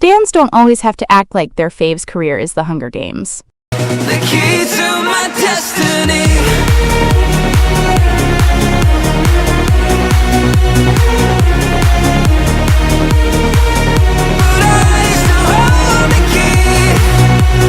Stans don't always have to act like their fave's career is the Hunger Games. The key to my destiny. But I still hold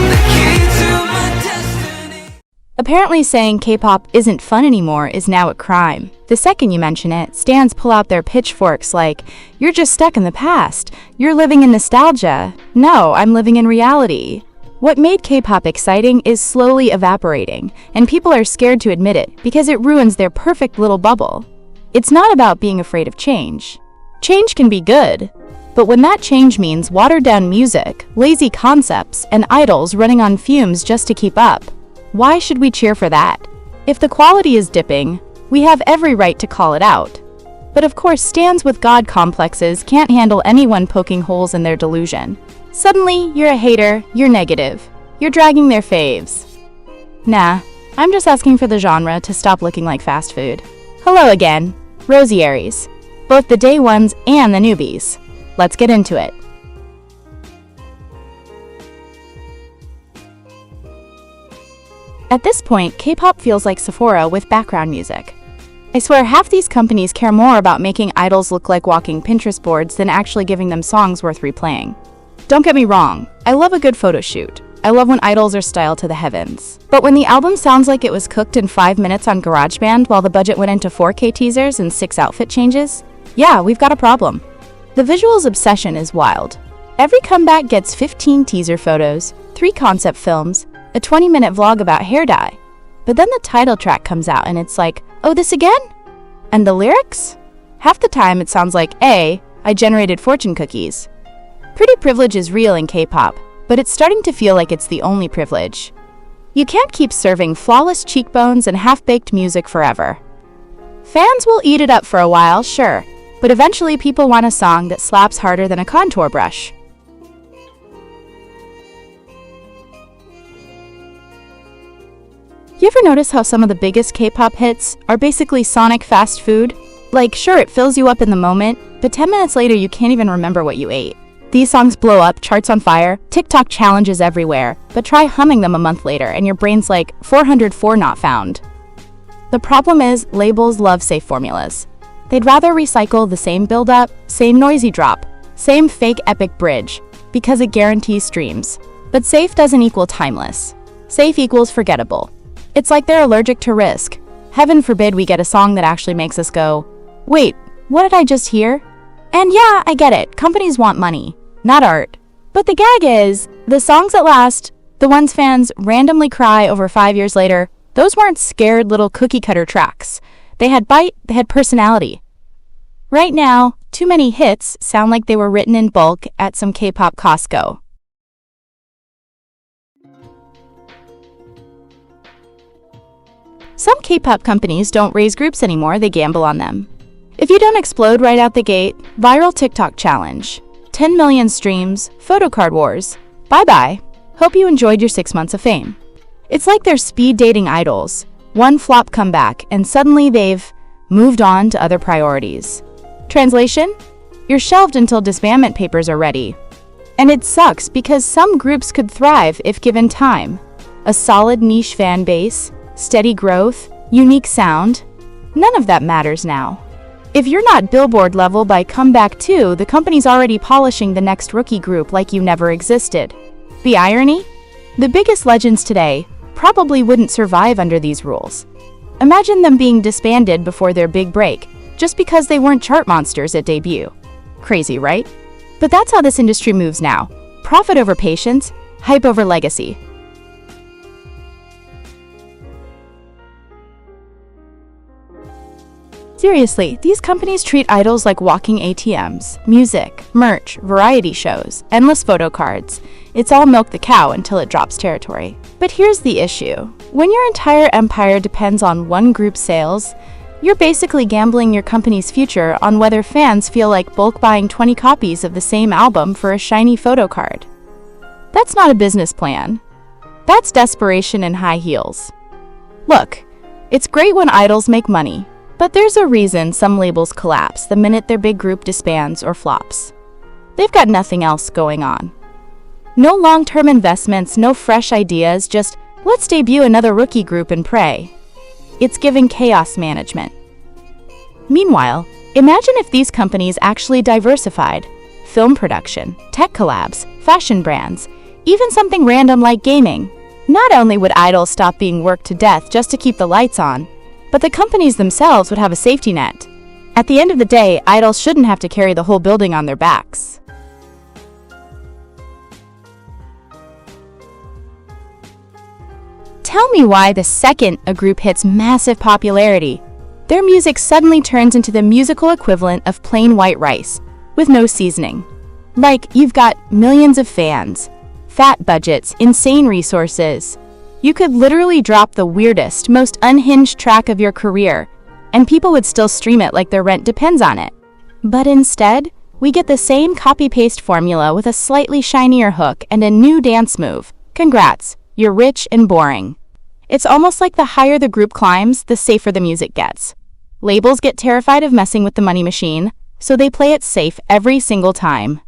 the key to my destiny. Apparently saying K-pop isn't fun anymore is now a crime. The second you mention it, stans pull out their pitchforks like, "You're just stuck in the past. You're living in nostalgia." No, I'm living in reality. What made K-pop exciting is slowly evaporating, and people are scared to admit it because it ruins their perfect little bubble. It's not about being afraid of change. Change can be good, but when that change means watered-down music, lazy concepts, and idols running on fumes just to keep up, why should we cheer for that? If the quality is dipping, we have every right to call it out. But of course, stans with God complexes can't handle anyone poking holes in their delusion. Suddenly, you're a hater, you're negative, you're dragging their faves. Nah, I'm just asking for the genre to stop looking like fast food. Hello again, Rosieries, both the day ones and the newbies. Let's get into it. At this point, K-pop feels like Sephora with background music. I swear half these companies care more about making idols look like walking Pinterest boards than actually giving them songs worth replaying. Don't get me wrong, I love a good photo shoot. I love when idols are styled to the heavens. But when the album sounds like it was cooked in 5 minutes on GarageBand while the budget went into 4K teasers and 6 outfit changes, yeah, we've got a problem. The visuals obsession is wild. Every comeback gets 15 teaser photos, 3 concept films, a 20-minute vlog about hair dye. But then the title track comes out and it's like, oh, this again? And the lyrics? Half the time it sounds like, I generated fortune cookies. Pretty privilege is real in K-pop, but it's starting to feel like it's the only privilege. You can't keep serving flawless cheekbones and half-baked music forever. Fans will eat it up for a while, sure, but eventually people want a song that slaps harder than a contour brush. You ever notice how some of the biggest K-pop hits are basically sonic fast food? Like, sure, it fills you up in the moment, but 10 minutes later you can't even remember what you ate. These songs blow up, charts on fire, TikTok challenges everywhere, but try humming them a month later and your brain's like, 404 not found. The problem is, labels love safe formulas. They'd rather recycle the same build-up, same noisy drop, same fake epic bridge, because it guarantees streams. But safe doesn't equal timeless. Safe equals forgettable. It's like they're allergic to risk. Heaven forbid we get a song that actually makes us go, wait, what did I just hear? And yeah, I get it, companies want money, not art. But the gag is, the songs that last, the ones fans randomly cry over 5 years later, those weren't scared little cookie-cutter tracks. They had bite, they had personality. Right now, too many hits sound like they were written in bulk at some K-pop Costco. Some K-pop companies don't raise groups anymore, they gamble on them. If you don't explode right out the gate, viral TikTok challenge, 10 million streams, photo card wars, bye-bye. Hope you enjoyed your 6 months of fame. It's like they're speed dating idols. One flop comeback, and suddenly they've moved on to other priorities. Translation? You're shelved until disbandment papers are ready. And it sucks because some groups could thrive if given time. A solid niche fan base, steady growth, unique sound, none of that matters now. If you're not Billboard level by comeback 2, the company's already polishing the next rookie group like you never existed. The irony? The biggest legends today probably wouldn't survive under these rules. Imagine them being disbanded before their big break, just because they weren't chart monsters at debut. Crazy, right? But that's how this industry moves now. Profit over patience, hype over legacy. Seriously, these companies treat idols like walking ATMs. Music, merch, variety shows, endless photo cards. It's all milk the cow until it drops territory. But here's the issue. When your entire empire depends on one group's sales, you're basically gambling your company's future on whether fans feel like bulk buying 20 copies of the same album for a shiny photo card. That's not a business plan. That's desperation in high heels. Look, it's great when idols make money. But there's a reason some labels collapse the minute their big group disbands or flops. They've got nothing else going on. No long-term investments, no fresh ideas, just let's debut another rookie group and pray. It's giving chaos management. Meanwhile, imagine if these companies actually diversified. Film production, tech collabs, fashion brands, even something random like gaming. Not only would idols stop being worked to death just to keep the lights on, but the companies themselves would have a safety net. At the end of the day, idols shouldn't have to carry the whole building on their backs. Tell me why the second a group hits massive popularity, their music suddenly turns into the musical equivalent of plain white rice, with no seasoning. Like, you've got millions of fans, fat budgets, insane resources. You could literally drop the weirdest, most unhinged track of your career, and people would still stream it like their rent depends on it. But instead, we get the same copy-paste formula with a slightly shinier hook and a new dance move. Congrats, you're rich and boring. It's almost like the higher the group climbs, the safer the music gets. Labels get terrified of messing with the money machine, so they play it safe every single time.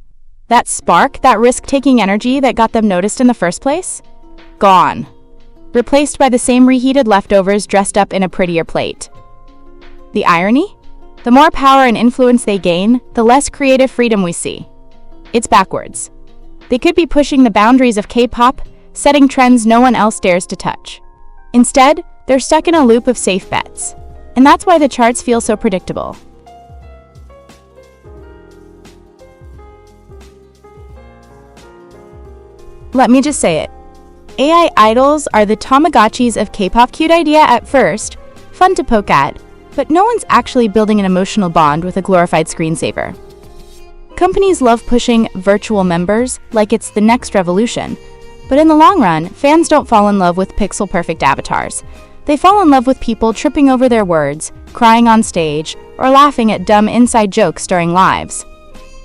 That spark, that risk-taking energy that got them noticed in the first place? Gone. Replaced by the same reheated leftovers dressed up in a prettier plate. The irony? The more power and influence they gain, the less creative freedom we see. It's backwards. They could be pushing the boundaries of K-pop, setting trends no one else dares to touch. Instead, they're stuck in a loop of safe bets. And that's why the charts feel so predictable. Let me just say it. AI idols are the Tamagotchis of K-pop. Cute idea at first, fun to poke at, but no one's actually building an emotional bond with a glorified screensaver. Companies love pushing virtual members like it's the next revolution, but in the long run, fans don't fall in love with pixel-perfect avatars. They fall in love with people tripping over their words, crying on stage, or laughing at dumb inside jokes during lives.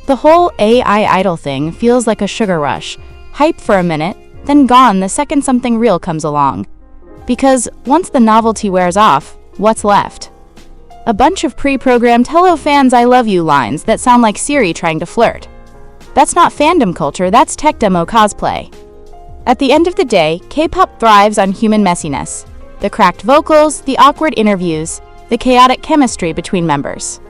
The whole AI idol thing feels like a sugar rush, hype for a minute, then gone the second something real comes along. Because once the novelty wears off, what's left? A bunch of pre-programmed "Hello fans, I love you" lines that sound like Siri trying to flirt. That's not fandom culture, that's tech demo cosplay. At the end of the day, K-pop thrives on human messiness. The cracked vocals, the awkward interviews, the chaotic chemistry between members.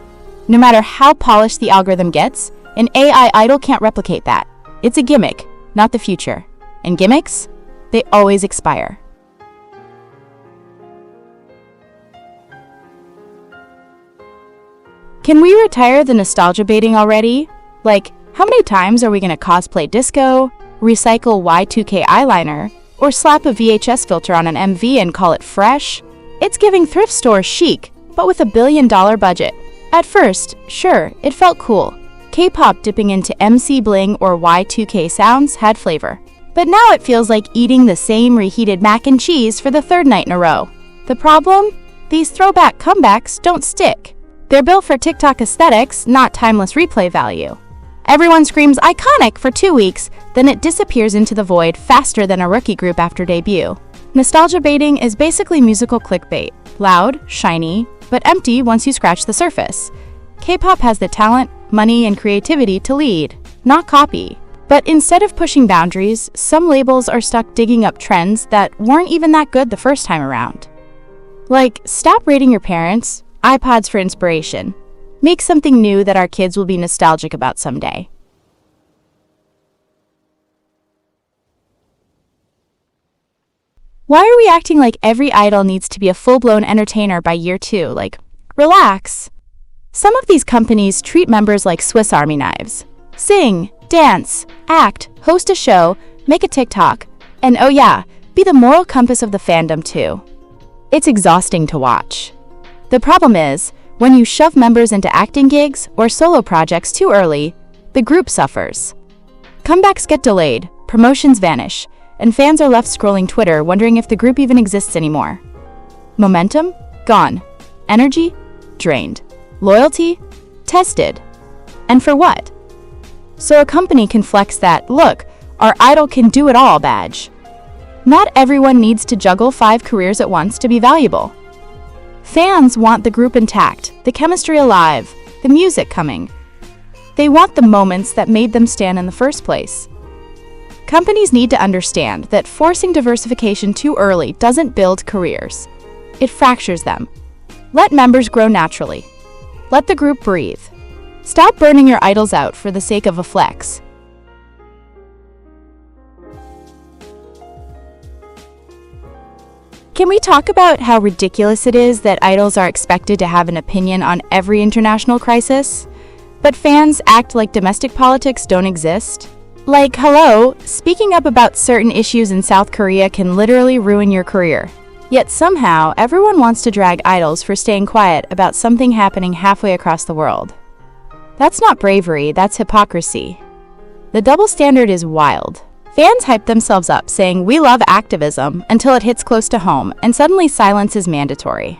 No matter how polished the algorithm gets, an AI idol can't replicate that. It's a gimmick, not the future. And gimmicks? They always expire. Can we retire the nostalgia baiting already? Like, how many times are we gonna cosplay disco, recycle Y2K eyeliner, or slap a VHS filter on an MV and call it fresh? It's giving thrift store chic, but with $1 billion budget. At first, sure, it felt cool. K-pop dipping into MC Bling or Y2K sounds had flavor. But now it feels like eating the same reheated mac and cheese for the third night in a row. The problem? These throwback comebacks don't stick. They're built for TikTok aesthetics, not timeless replay value. Everyone screams iconic for 2 weeks, then it disappears into the void faster than a rookie group after debut. Nostalgia baiting is basically musical clickbait. Loud, shiny, but empty once you scratch the surface. K-pop has the talent, money, and creativity to lead, not copy. But instead of pushing boundaries, some labels are stuck digging up trends that weren't even that good the first time around. Like, stop rating your parents, iPods for inspiration. Make something new that our kids will be nostalgic about someday. Why are we acting like every idol needs to be a full-blown entertainer by year 2? Like, relax. Some of these companies treat members like Swiss Army knives. Sing, dance, act, host a show, make a TikTok, and oh yeah, be the moral compass of the fandom too. It's exhausting to watch. The problem is, when you shove members into acting gigs or solo projects too early, the group suffers. Comebacks get delayed, promotions vanish, and fans are left scrolling Twitter wondering if the group even exists anymore. Momentum? Gone. Energy? Drained. Loyalty? Tested. And for what? So a company can flex that, "Look, our idol can do it all" badge. Not everyone needs to juggle 5 careers at once to be valuable. Fans want the group intact, the chemistry alive, the music coming. They want the moments that made them stan in the first place. Companies need to understand that forcing diversification too early doesn't build careers. It fractures them. Let members grow naturally. Let the group breathe. Stop burning your idols out for the sake of a flex. Can we talk about how ridiculous it is that idols are expected to have an opinion on every international crisis? But fans act like domestic politics don't exist? Like, hello, speaking up about certain issues in South Korea can literally ruin your career. Yet somehow, everyone wants to drag idols for staying quiet about something happening halfway across the world. That's not bravery, that's hypocrisy. The double standard is wild. Fans hype themselves up saying we love activism until it hits close to home and suddenly silence is mandatory.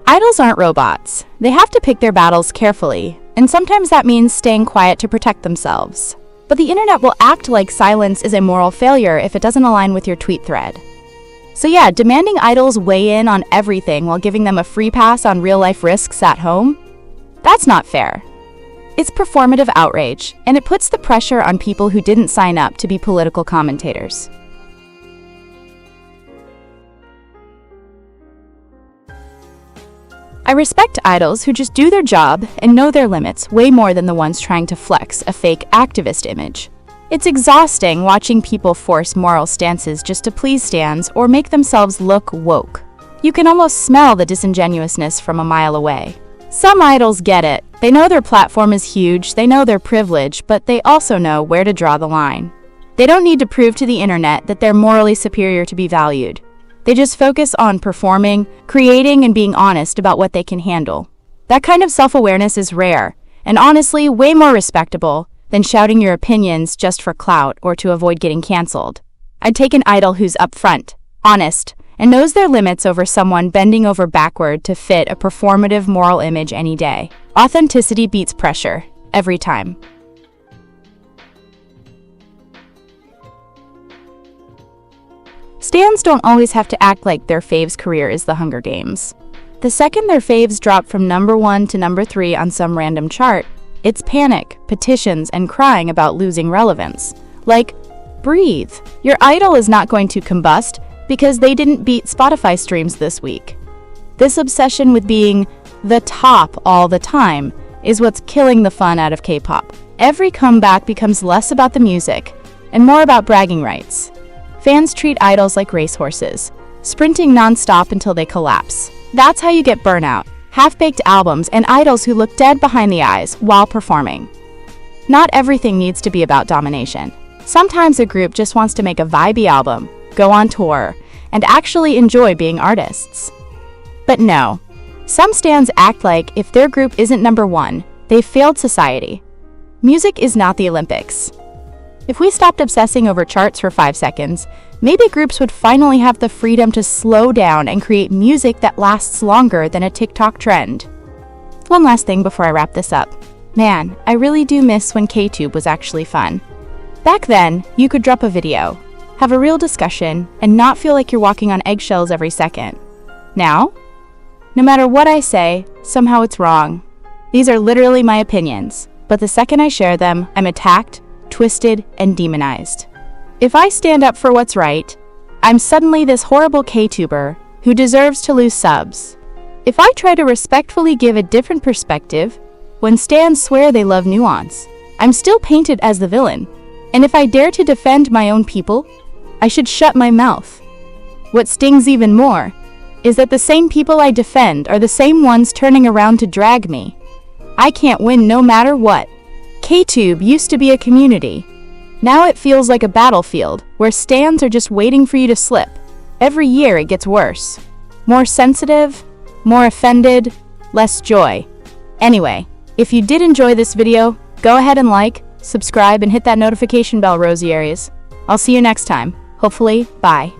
Idols aren't robots. They have to pick their battles carefully, and sometimes that means staying quiet to protect themselves. But the internet will act like silence is a moral failure if it doesn't align with your tweet thread. So yeah, demanding idols weigh in on everything while giving them a free pass on real-life risks at home? That's not fair. It's performative outrage, and it puts the pressure on people who didn't sign up to be political commentators. I respect idols who just do their job and know their limits way more than the ones trying to flex a fake activist image. It's exhausting watching people force moral stances just to please stans or make themselves look woke. You can almost smell the disingenuousness from a mile away. Some idols get it. They know their platform is huge, they know their privilege, but they also know where to draw the line. They don't need to prove to the internet that they're morally superior to be valued. They just focus on performing, creating, and being honest about what they can handle. That kind of self-awareness is rare, and honestly, way more respectable than shouting your opinions just for clout or to avoid getting canceled. I'd take an idol who's upfront, honest, and knows their limits over someone bending over backward to fit a performative moral image any day. Authenticity beats pressure, every time. Stans don't always have to act like their fave's career is the Hunger Games. The second their faves drop from number 1 to number 3 on some random chart, it's panic, petitions, and crying about losing relevance. Like, breathe. Your idol is not going to combust because they didn't beat Spotify streams this week. This obsession with being the top all the time is what's killing the fun out of K-pop. Every comeback becomes less about the music and more about bragging rights. Fans treat idols like racehorses, sprinting non-stop until they collapse. That's how you get burnout, half-baked albums, and idols who look dead behind the eyes while performing. Not everything needs to be about domination. Sometimes a group just wants to make a vibey album, go on tour, and actually enjoy being artists. But no, some stans act like if their group isn't number 1, they've failed society. Music is not the Olympics. If we stopped obsessing over charts for 5 seconds, maybe groups would finally have the freedom to slow down and create music that lasts longer than a TikTok trend. One last thing before I wrap this up. Man, I really do miss when K-tube was actually fun. Back then, you could drop a video, have a real discussion, and not feel like you're walking on eggshells every second. Now, no matter what I say, somehow it's wrong. These are literally my opinions, but the second I share them, I'm attacked, twisted, and demonized. If I stand up for what's right, I'm suddenly this horrible K-tuber who deserves to lose subs. If I try to respectfully give a different perspective, when stans swear they love nuance, I'm still painted as the villain. And if I dare to defend my own people, I should shut my mouth. What stings even more is that the same people I defend are the same ones turning around to drag me. I can't win no matter what. K-tube used to be a community. Now it feels like a battlefield where stans are just waiting for you to slip. Every year it gets worse. More sensitive, more offended, less joy. Anyway, if you did enjoy this video, go ahead and like, subscribe, and hit that notification bell, Rosieries. I'll see you next time. Hopefully, bye.